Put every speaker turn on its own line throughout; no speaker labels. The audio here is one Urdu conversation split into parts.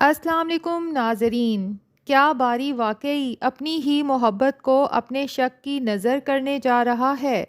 السلام علیکم ناظرین، کیا باری واقعی اپنی ہی محبت کو اپنے شک کی نظر کرنے جا رہا ہے؟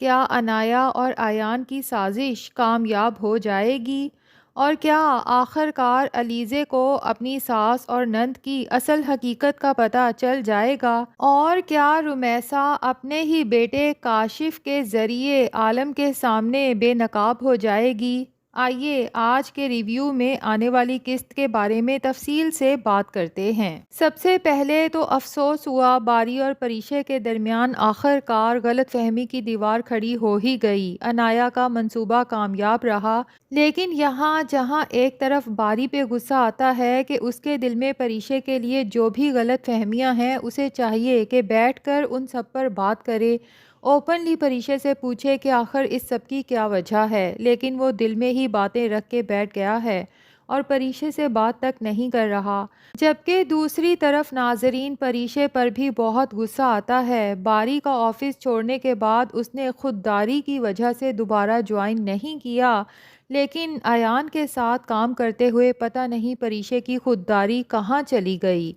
کیا عنایا اور ایان کی سازش کامیاب ہو جائے گی؟ اور کیا آخر کار علیزے کو اپنی ساس اور نند کی اصل حقیقت کا پتہ چل جائے گا؟ اور کیا رمیسا اپنے ہی بیٹے کاشف کے ذریعے عالم کے سامنے بے نقاب ہو جائے گی؟ آئیے آج کے ریویو میں آنے والی قسط کے بارے میں تفصیل سے بات کرتے ہیں۔ سب سے پہلے تو افسوس ہوا، باری اور پریشے کے درمیان آخر کار غلط فہمی کی دیوار کھڑی ہو ہی گئی۔ عنایا کا منصوبہ کامیاب رہا، لیکن یہاں جہاں ایک طرف باری پہ غصہ آتا ہے کہ اس کے دل میں پریشے کے لیے جو بھی غلط فہمیاں ہیں اسے چاہیے کہ بیٹھ کر ان سب پر بات کرے، اوپنلی پریشے سے پوچھے کہ آخر اس سب کی کیا وجہ ہے، لیکن وہ دل میں ہی باتیں رکھ کے بیٹھ گیا ہے اور پریشے سے بات تک نہیں کر رہا۔ جبکہ دوسری طرف ناظرین، پریشے پر بھی بہت غصہ آتا ہے۔ باری کا آفس چھوڑنے کے بعد اس نے خودداری کی وجہ سے دوبارہ جوائن نہیں کیا، لیکن ایان کے ساتھ کام کرتے ہوئے پتہ نہیں پریشے کی خودداری کہاں چلی گئی۔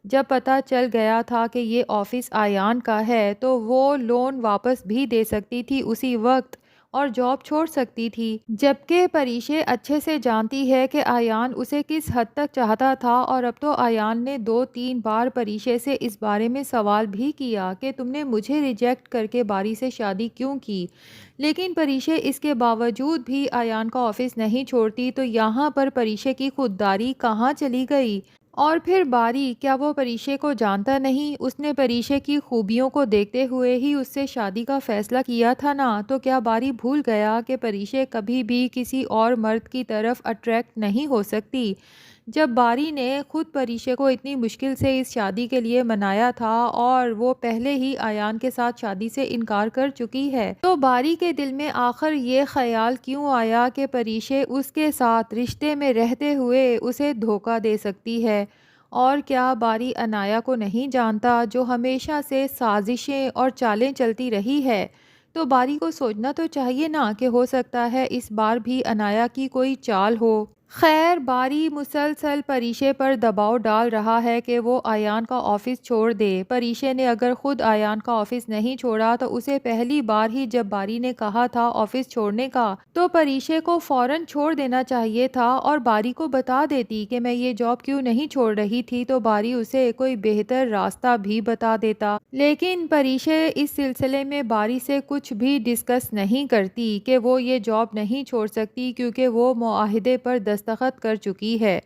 جب پتہ چل گیا تھا کہ یہ آفس ایان کا ہے تو وہ لون واپس بھی دے سکتی تھی اسی وقت اور جاب چھوڑ سکتی تھی، جبکہ پریشے اچھے سے جانتی ہے کہ ایان اسے کس حد تک چاہتا تھا، اور اب تو ایان نے 2-3 بار پریشے سے اس بارے میں سوال بھی کیا کہ تم نے مجھے ریجیکٹ کر کے باری سے شادی کیوں کی، لیکن پریشے اس کے باوجود بھی ایان کا آفس نہیں چھوڑتی۔ تو یہاں پر پریشے کی خودداری کہاں چلی گئی؟ اور پھر باری، کیا وہ پریشے کو جانتا نہیں؟ اس نے پریشے کی خوبیوں کو دیکھتے ہوئے ہی اس سے شادی کا فیصلہ کیا تھا نا؟ تو کیا باری بھول گیا کہ پریشے کبھی بھی کسی اور مرد کی طرف اٹریکٹ نہیں ہو سکتی؟ جب باری نے خود پریشے کو اتنی مشکل سے اس شادی کے لیے منایا تھا اور وہ پہلے ہی ایان کے ساتھ شادی سے انکار کر چکی ہے، تو باری کے دل میں آخر یہ خیال کیوں آیا کہ پریشے اس کے ساتھ رشتے میں رہتے ہوئے اسے دھوکہ دے سکتی ہے؟ اور کیا باری عنایا کو نہیں جانتا، جو ہمیشہ سے سازشیں اور چالیں چلتی رہی ہے؟ تو باری کو سوچنا تو چاہیے نا کہ ہو سکتا ہے اس بار بھی عنایا کی کوئی چال ہو۔ خیر، باری مسلسل پریشے پر دباؤ ڈال رہا ہے کہ وہ ایان کا آفس چھوڑ دے۔ پریشے نے اگر خود ایان کا آفس نہیں چھوڑا تو اسے پہلی بار ہی جب باری نے کہا تھا آفس چھوڑنے کا تو پریشے کو فوراً چھوڑ دینا چاہیے تھا اور باری کو بتا دیتی کہ میں یہ جاب کیوں نہیں چھوڑ رہی تھی، تو باری اسے کوئی بہتر راستہ بھی بتا دیتا۔ لیکن پریشے اس سلسلے میں باری سے کچھ بھی ڈسکس نہیں کرتی کہ وہ یہ جاب نہیں چھوڑ سکتی کیونکہ وہ معاہدے پر دستخط کر چکی ہے۔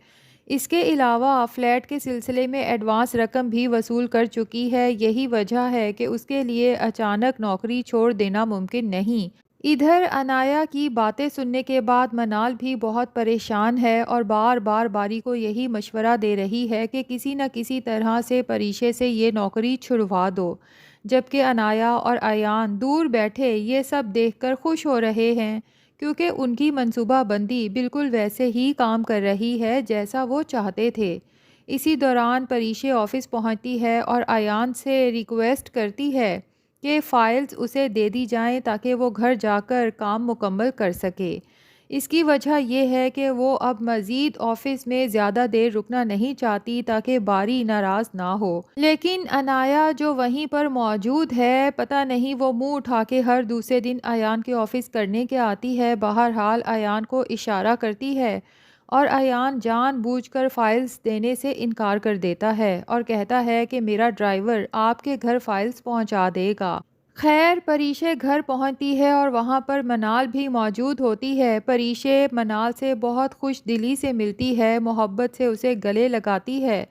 اس کے علاوہ فلیٹ کے سلسلے میں ایڈوانس رقم بھی وصول کر چکی ہے۔ یہی وجہ ہے کہ اس کے لیے اچانک نوکری چھوڑ دینا ممکن نہیں۔ ادھر عنایا کی باتیں سننے کے بعد منال بھی بہت پریشان ہے اور بار بار باری کو یہی مشورہ دے رہی ہے کہ کسی نہ کسی طرح سے پریشے سے یہ نوکری چھڑوا دو، جبکہ عنایا اور ایان دور بیٹھے یہ سب دیکھ کر خوش ہو رہے ہیں کیونکہ ان کی منصوبہ بندی بالکل ویسے ہی کام کر رہی ہے جیسا وہ چاہتے تھے۔ اسی دوران پریشے آفس پہنچتی ہے اور ایان سے ریکویسٹ کرتی ہے کہ فائلز اسے دے دی جائیں تاکہ وہ گھر جا کر کام مکمل کر سکے۔ اس کی وجہ یہ ہے کہ وہ اب مزید آفس میں زیادہ دیر رکنا نہیں چاہتی تاکہ باری ناراض نہ ہو۔ لیکن عنایا جو وہیں پر موجود ہے، پتہ نہیں وہ منہ اٹھا کے ہر دوسرے دن ایان کے آفس کرنے کے آتی ہے۔ بہرحال ایان کو اشارہ کرتی ہے اور ایان جان بوجھ کر فائلز دینے سے انکار کر دیتا ہے اور کہتا ہے کہ میرا ڈرائیور آپ کے گھر فائلز پہنچا دے گا۔ خیر، پریشے گھر پہنچتی ہے اور وہاں پر منال بھی موجود ہوتی ہے۔ پریشے منال سے بہت خوش دلی سے ملتی ہے، محبت سے اسے گلے لگاتی ہے،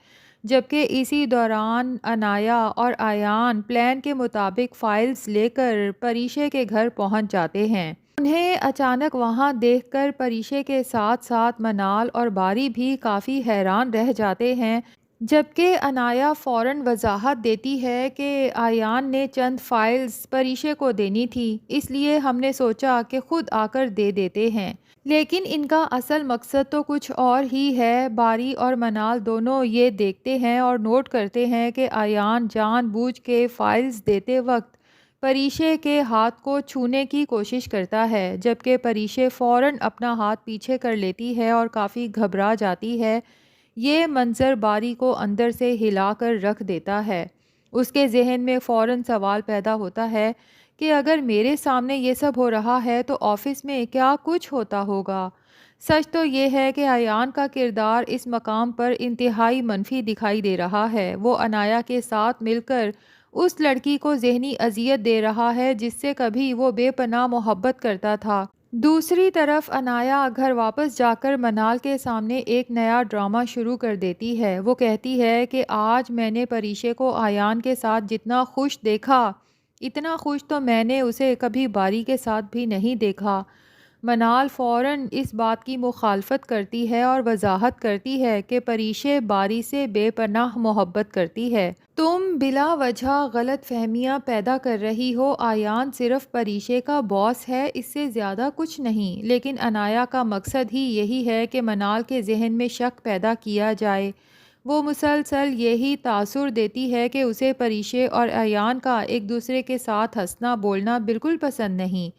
جبکہ اسی دوران عنایا اور ایان پلان کے مطابق فائلز لے کر پریشے کے گھر پہنچ جاتے ہیں۔ انہیں اچانک وہاں دیکھ کر پریشے کے ساتھ ساتھ منال اور باری بھی کافی حیران رہ جاتے ہیں، جبکہ عنایا فوراً وضاحت دیتی ہے کہ ایان نے چند فائلز پریشے کو دینی تھی، اس لیے ہم نے سوچا کہ خود آ کر دے دیتے ہیں، لیکن ان کا اصل مقصد تو کچھ اور ہی ہے۔ باری اور منال دونوں یہ دیکھتے ہیں اور نوٹ کرتے ہیں کہ ایان جان بوجھ کے فائلز دیتے وقت پریشے کے ہاتھ کو چھونے کی کوشش کرتا ہے، جبکہ پریشے فوراً اپنا ہاتھ پیچھے کر لیتی ہے اور کافی گھبرا جاتی ہے۔ یہ منظر باری کو اندر سے ہلا کر رکھ دیتا ہے۔ اس کے ذہن میں فوراً سوال پیدا ہوتا ہے کہ اگر میرے سامنے یہ سب ہو رہا ہے تو آفس میں کیا کچھ ہوتا ہوگا۔ سچ تو یہ ہے کہ ایان کا کردار اس مقام پر انتہائی منفی دکھائی دے رہا ہے۔ وہ انایا کے ساتھ مل کر اس لڑکی کو ذہنی اذیت دے رہا ہے جس سے کبھی وہ بے پناہ محبت کرتا تھا۔ دوسری طرف انایا گھر واپس جا کر منال کے سامنے ایک نیا ڈرامہ شروع کر دیتی ہے۔ وہ کہتی ہے کہ آج میں نے پریشے کو ایان کے ساتھ جتنا خوش دیکھا، اتنا خوش تو میں نے اسے کبھی باری کے ساتھ بھی نہیں دیکھا۔ منال فوراً اس بات کی مخالفت کرتی ہے اور وضاحت کرتی ہے کہ پریشے باری سے بے پناہ محبت کرتی ہے۔ تم بلا وجہ غلط فہمیاں پیدا کر رہی ہو۔ ایان صرف پریشے کا باس ہے، اس سے زیادہ کچھ نہیں۔ لیکن انایا کا مقصد ہی یہی ہے کہ منال کے ذہن میں شک پیدا کیا جائے۔ وہ مسلسل یہی تاثر دیتی ہے کہ اسے پریشے اور ایان کا ایک دوسرے کے ساتھ ہنسنا بولنا بالکل پسند نہیں۔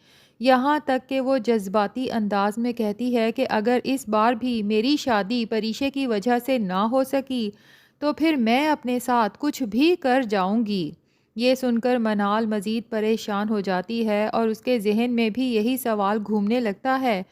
یہاں تک کہ وہ جذباتی انداز میں کہتی ہے کہ اگر اس بار بھی میری شادی پریشے کی وجہ سے نہ ہو سکی تو پھر میں اپنے ساتھ کچھ بھی کر جاؤں گی۔ یہ سن کر منال مزید پریشان ہو جاتی ہے اور اس کے ذہن میں بھی یہی سوال گھومنے لگتا ہے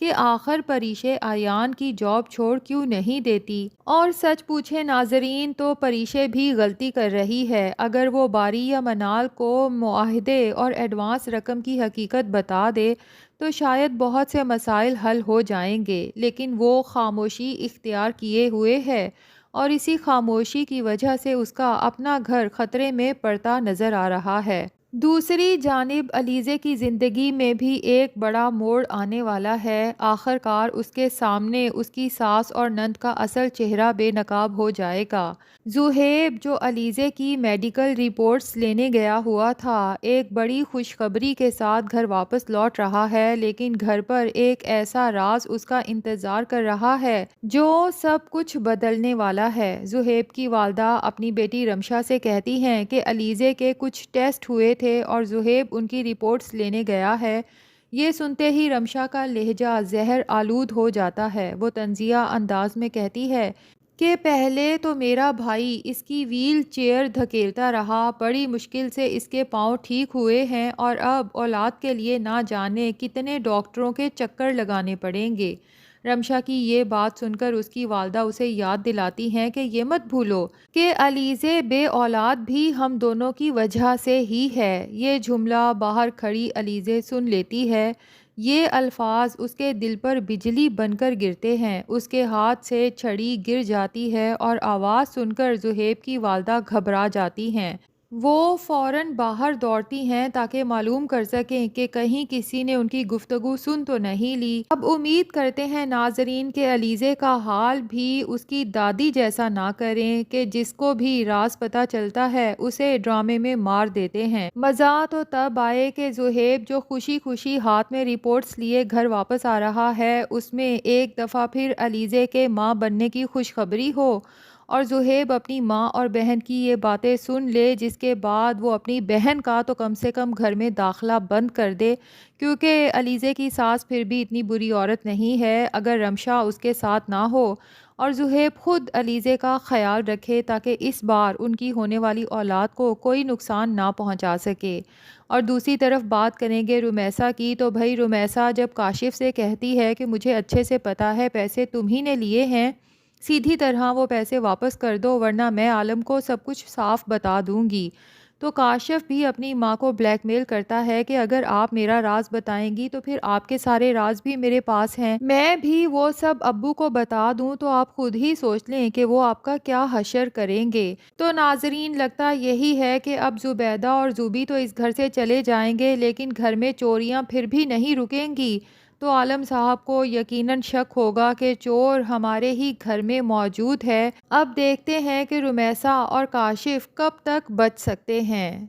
کہ آخر پریشے ایان کی جاب چھوڑ کیوں نہیں دیتی۔ اور سچ پوچھے ناظرین تو پریشے بھی غلطی کر رہی ہے۔ اگر وہ باری یا منال کو معاہدے اور ایڈوانس رقم کی حقیقت بتا دے تو شاید بہت سے مسائل حل ہو جائیں گے، لیکن وہ خاموشی اختیار کیے ہوئے ہے اور اسی خاموشی کی وجہ سے اس کا اپنا گھر خطرے میں پڑتا نظر آ رہا ہے۔ دوسری جانب علیزے کی زندگی میں بھی ایک بڑا موڑ آنے والا ہے۔ آخر کار اس کے سامنے اس کی ساس اور نند کا اصل چہرہ بے نقاب ہو جائے گا۔ زہیب جو علیزے کی میڈیکل رپورٹس لینے گیا ہوا تھا، ایک بڑی خوشخبری کے ساتھ گھر واپس لوٹ رہا ہے، لیکن گھر پر ایک ایسا راز اس کا انتظار کر رہا ہے جو سب کچھ بدلنے والا ہے۔ زہیب کی والدہ اپنی بیٹی رمشا سے کہتی ہیں کہ علیزے کے کچھ ٹیسٹ ہوئے تھے اور زہیب ان کی رپورٹس لینے گیا ہے۔ یہ سنتے ہی رمشا کا لہجہ زہر آلود ہو جاتا ہے۔ وہ طنزیہ انداز میں کہتی ہے کہ پہلے تو میرا بھائی اس کی ویل چیئر دھکیلتا رہا، بڑی مشکل سے اس کے پاؤں ٹھیک ہوئے ہیں اور اب اولاد کے لیے نہ جانے کتنے ڈاکٹروں کے چکر لگانے پڑیں گے۔ رمشا کی یہ بات سن کر اس کی والدہ اسے یاد دلاتی ہیں کہ یہ مت بھولو کہ علیزے بے اولاد بھی ہم دونوں کی وجہ سے ہی ہے۔ یہ جملہ باہر کھڑی علیزے سن لیتی ہے۔ یہ الفاظ اس کے دل پر بجلی بن کر گرتے ہیں۔ اس کے ہاتھ سے چھڑی گر جاتی ہے اور آواز سن کر زہیب کی والدہ گھبرا جاتی ہیں۔ وہ فوراً باہر دوڑتی ہیں تاکہ معلوم کر سکیں کہ کہیں کسی نے ان کی گفتگو سن تو نہیں لی۔ اب امید کرتے ہیں ناظرین کہ علیزے کا حال بھی اس کی دادی جیسا نہ کریں کہ جس کو بھی راز پتہ چلتا ہے اسے ڈرامے میں مار دیتے ہیں۔ مزہ تو تب آئے کہ زہیب جو خوشی خوشی ہاتھ میں رپورٹس لیے گھر واپس آ رہا ہے، اس میں ایک دفعہ پھر علیزے کے ماں بننے کی خوشخبری ہو اور زہیب اپنی ماں اور بہن کی یہ باتیں سن لے، جس کے بعد وہ اپنی بہن کا تو کم سے کم گھر میں داخلہ بند کر دے، کیونکہ علیزے کی ساس پھر بھی اتنی بری عورت نہیں ہے اگر رمشا اس کے ساتھ نہ ہو، اور زہیب خود علیزے کا خیال رکھے تاکہ اس بار ان کی ہونے والی اولاد کو کوئی نقصان نہ پہنچا سکے۔ اور دوسری طرف بات کریں گے رمیسا کی، تو بھائی رمیسا جب کاشف سے کہتی ہے کہ مجھے اچھے سے پتہ ہے پیسے تم ہی نے لیے ہیں، سیدھی طرح وہ پیسے واپس کر دو ورنہ میں عالم کو سب کچھ صاف بتا دوں گی، تو کاشف بھی اپنی ماں کو بلیک میل کرتا ہے کہ اگر آپ میرا راز بتائیں گی تو پھر آپ کے سارے راز بھی میرے پاس ہیں، میں بھی وہ سب ابو کو بتا دوں تو آپ خود ہی سوچ لیں کہ وہ آپ کا کیا حشر کریں گے۔ تو ناظرین لگتا یہی ہے کہ اب زبیدہ اور زوبی تو اس گھر سے چلے جائیں گے، لیکن گھر میں چوریاں پھر بھی نہیں رکیں گی، تو عالم صاحب کو یقیناً شک ہوگا کہ چور ہمارے ہی گھر میں موجود ہے۔ اب دیکھتے ہیں کہ رمیسا اور کاشف کب تک بچ سکتے ہیں۔